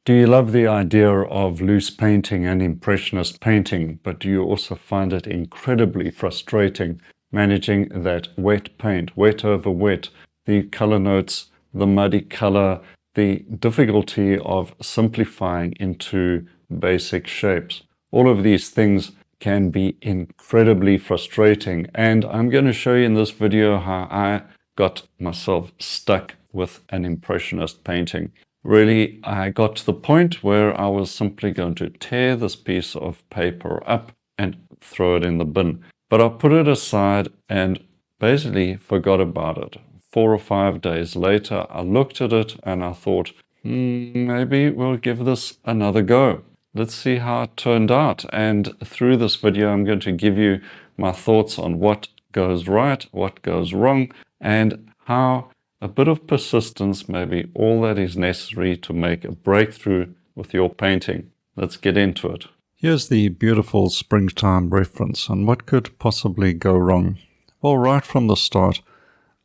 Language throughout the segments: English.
Do you love the idea of loose painting and impressionist painting, but do you also find it incredibly frustrating managing that wet paint, wet over wet, the color notes, the muddy color, the difficulty of simplifying into basic shapes? All of these things can be incredibly frustrating, and I'm going to show you in this video how I got myself stuck with an impressionist painting. Really, I got to the point where I was simply going to tear this piece of paper up and throw it in the bin. But I put it aside and basically forgot about it. 4 or 5 days later, I looked at it and I thought, maybe we'll give this another go. Let's see how it turned out. And through this video, I'm going to give you my thoughts on what goes right, what goes wrong, and how a bit of persistence may be all that is necessary to make a breakthrough with your painting. Let's get into it. Here's the beautiful springtime reference, and what could possibly go wrong? Well, right from the start,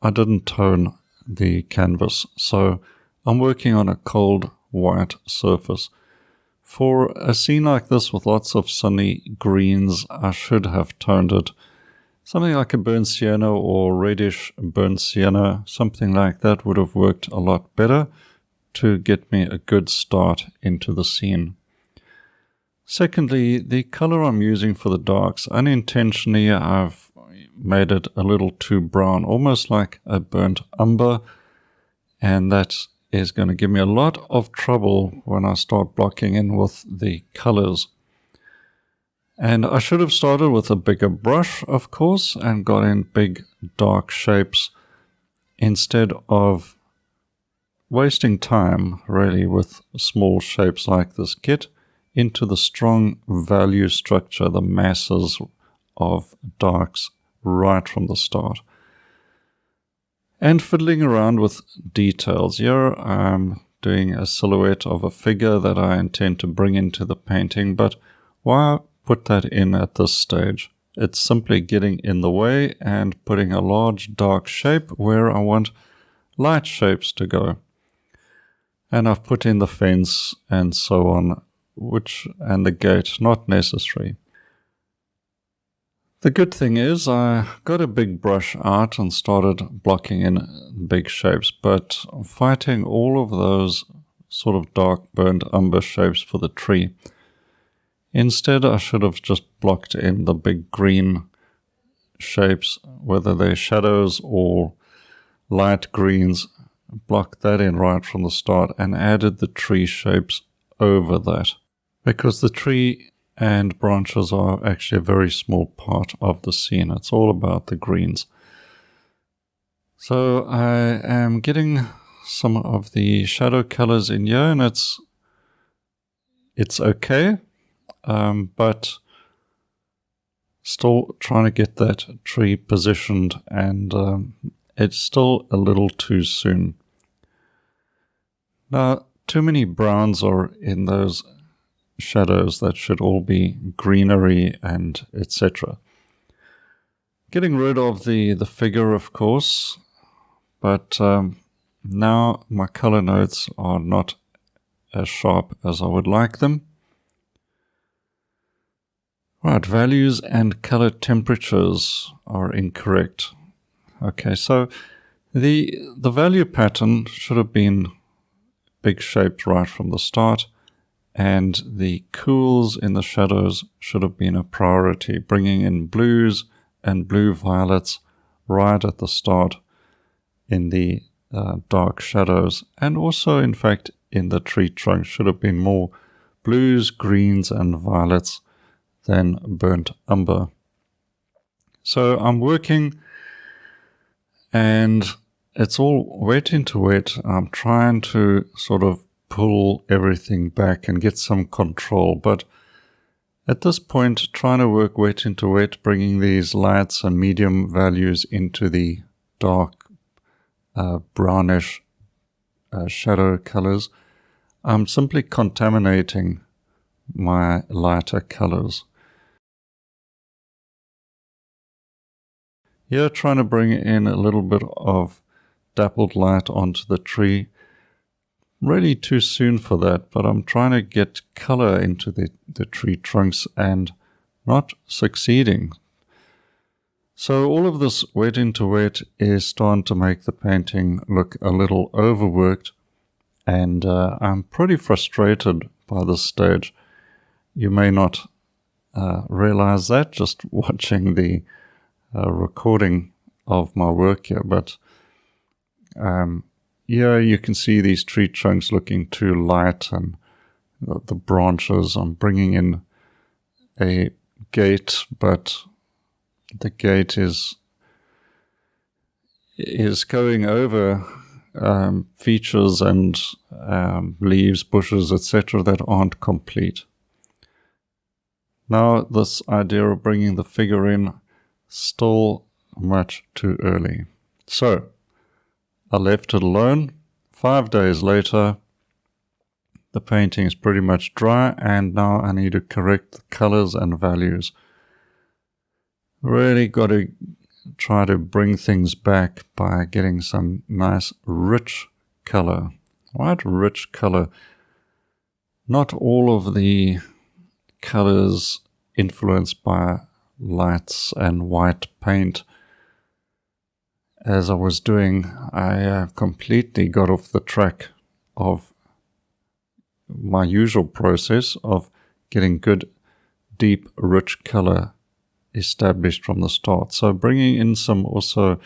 I didn't tone the canvas, so I'm working on a cold white surface. For a scene like this with lots of sunny greens, I should have toned it. Something like a burnt sienna or reddish burnt sienna, something like that would have worked a lot better to get me a good start into the scene. Secondly, the color I'm using for the darks, unintentionally I've made it a little too brown, almost like a burnt umber, and that is going to give me a lot of trouble when I start blocking in with the colors. And I should have started with a bigger brush, of course, and got in big dark shapes instead of wasting time really with small shapes like this. Get into the strong value structure, the masses of darks right from the start. And fiddling around with details. Here I'm doing a silhouette of a figure that I intend to bring into the painting, but why put that in at this stage? It's simply getting in the way and putting a large dark shape where I want light shapes to go. And I've put in the fence and so on, and the gate, not necessary. The good thing is I got a big brush out and started blocking in big shapes, but fighting all of those sort of dark burnt umber shapes for the tree. Instead, I should have just blocked in the big green shapes, whether they're shadows or light greens, blocked that in right from the start and added the tree shapes over that. Because the tree and branches are actually a very small part of the scene. It's all about the greens. So I am getting some of the shadow colors in here, and it's okay. But still trying to get that tree positioned, and it's still a little too soon. Now, too many browns are in those shadows that should all be greenery and etc. Getting rid of the figure, of course, but now my color notes are not as sharp as I would like them. Right, values and color temperatures are incorrect. Okay, so the value pattern should have been big shapes right from the start, and the cools in the shadows should have been a priority, bringing in blues and blue violets right at the start in the dark shadows, and also in fact in the tree trunk should have been more blues, greens and violets than burnt umber. So I'm working and it's all wet into wet. I'm trying to sort of pull everything back and get some control, but at this point trying to work wet into wet, bringing these lights and medium values into the dark brownish shadow colors, I'm simply contaminating my lighter colors. Here trying to bring in a little bit of dappled light onto the tree, really too soon for that, but I'm trying to get color into the tree trunks and not succeeding. So all of this wet into wet is starting to make the painting look a little overworked, and I'm pretty frustrated by this stage. You may not realize that just watching the recording of my work here, but yeah, you can see these tree trunks looking too light, and the branches. I'm bringing in a gate, but the gate is going over features and leaves, bushes, etc. that aren't complete. Now, this idea of bringing the figure in, still much too early. So, I left it alone. 5 days later, the painting is pretty much dry, and now I need to correct the colors and values. Really got to try to bring things back by getting some nice rich color. Right, rich color. Not all of the colors influenced by lights and white paint. As I was doing, I completely got off the track of my usual process of getting good, deep, rich color established from the start. So bringing in some also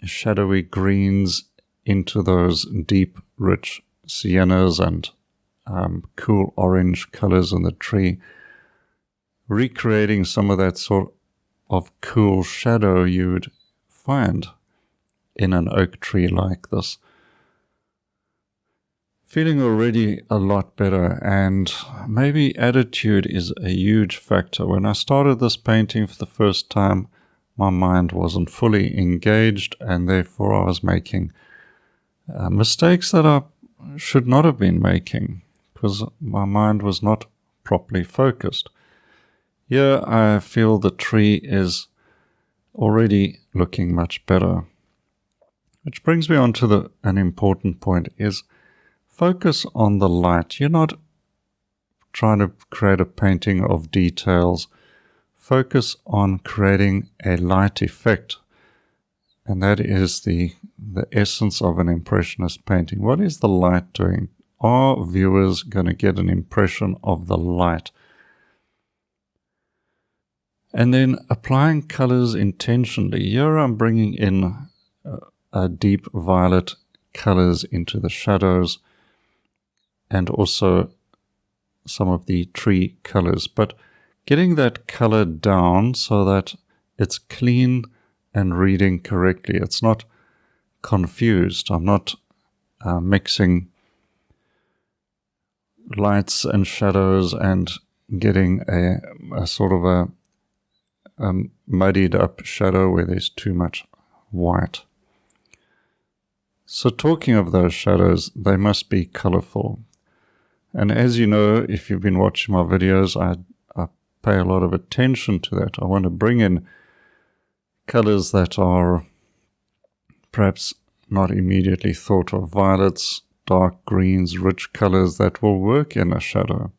shadowy greens into those deep, rich siennas and cool orange colors in the tree, recreating some of that sort of cool shadow you would find in an oak tree like this. Feeling already a lot better, and maybe attitude is a huge factor. When I started this painting for the first time, my mind wasn't fully engaged, and therefore I was making mistakes that I should not have been making because my mind was not properly focused. Here I feel the tree is already looking much better. Which brings me on to an important point is focus on the light. You're not trying to create a painting of details. Focus on creating a light effect. And that is the essence of an impressionist painting. What is the light doing? Are viewers going to get an impression of the light? And then applying colors intentionally. Here I'm bringing in a deep violet colors into the shadows and also some of the tree colors, but getting that color down so that it's clean and reading correctly. It's not confused. I'm not mixing lights and shadows and getting a sort of a muddied up shadow where there's too much white. So talking of those shadows, they must be colorful. And as you know, if you've been watching my videos, I pay a lot of attention to that. I want to bring in colors that are perhaps not immediately thought of. Violets, dark greens, rich colors that will work in a shadow.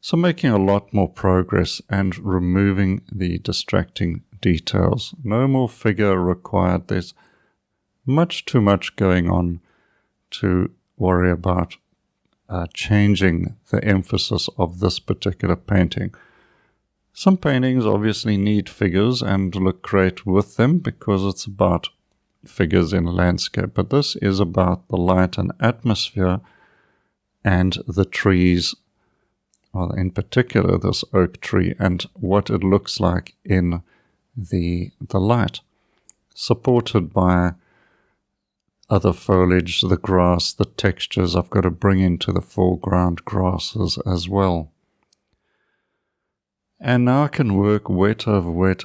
So making a lot more progress and removing the distracting details. No more figure required. There's much too much going on to worry about changing the emphasis of this particular painting. Some paintings obviously need figures and look great with them because it's about figures in a landscape, but this is about the light and atmosphere and the trees, well, in particular this oak tree, and what it looks like in the light, supported by other foliage, the grass, the textures I've got to bring into the foreground grasses as well. And now I can work wet over wet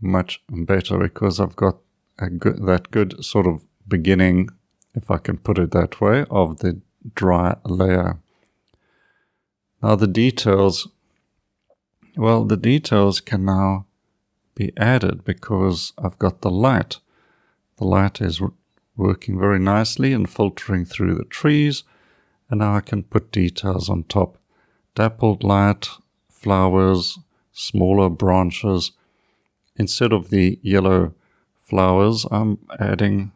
much better because I've got that good sort of beginning, if I can put it that way, of the dry layer. Now the details, well, the details can now be added because I've got the light. The light is working very nicely and filtering through the trees. And now I can put details on top. Dappled light, flowers, smaller branches. Instead of the yellow flowers, I'm adding,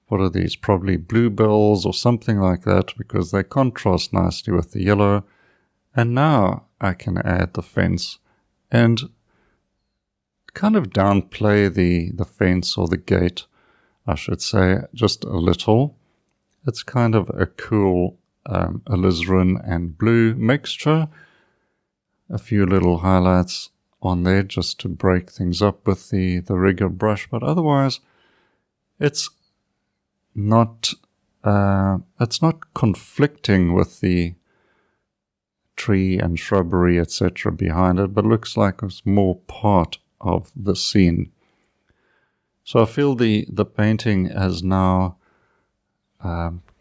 what are these? Probably bluebells or something like that, because they contrast nicely with the yellow. And now I can add the fence and kind of downplay the fence, or the gate, I should say, just a little. It's kind of a cool alizarin and blue mixture. A few little highlights on there just to break things up with the rigger brush, but otherwise it's not conflicting with the tree and shrubbery, etc. behind it, but looks like it's more part of the scene. So I feel the painting is now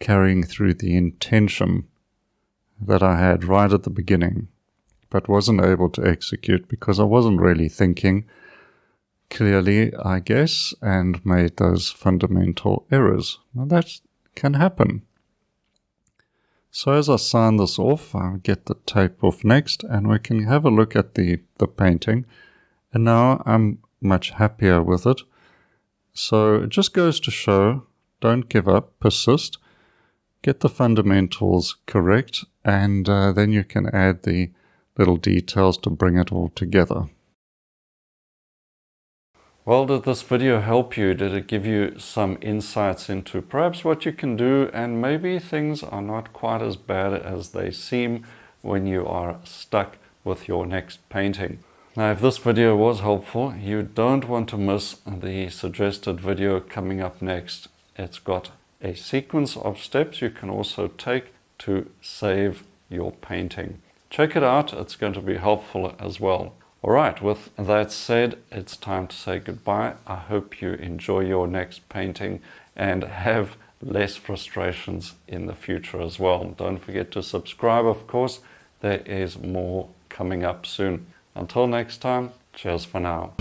carrying through the intention that I had right at the beginning, but wasn't able to execute because I wasn't really thinking clearly, I guess, and made those fundamental errors. Now that can happen. So as I sign this off, I'll get the tape off next, and we can have a look at the painting. And now I'm much happier with it. So it just goes to show, don't give up, persist, get the fundamentals correct, and then you can add the little details to bring it all together. Well, did this video help you? Did it give you some insights into perhaps what you can do, and maybe things are not quite as bad as they seem when you are stuck with your next painting? Now, if this video was helpful, you don't want to miss the suggested video coming up next. It's got a sequence of steps you can also take to save your painting. Check it out, it's going to be helpful as well. Alright, with that said, it's time to say goodbye. I hope you enjoy your next painting and have less frustrations in the future as well. Don't forget to subscribe, of course. There is more coming up soon. Until next time, cheers for now.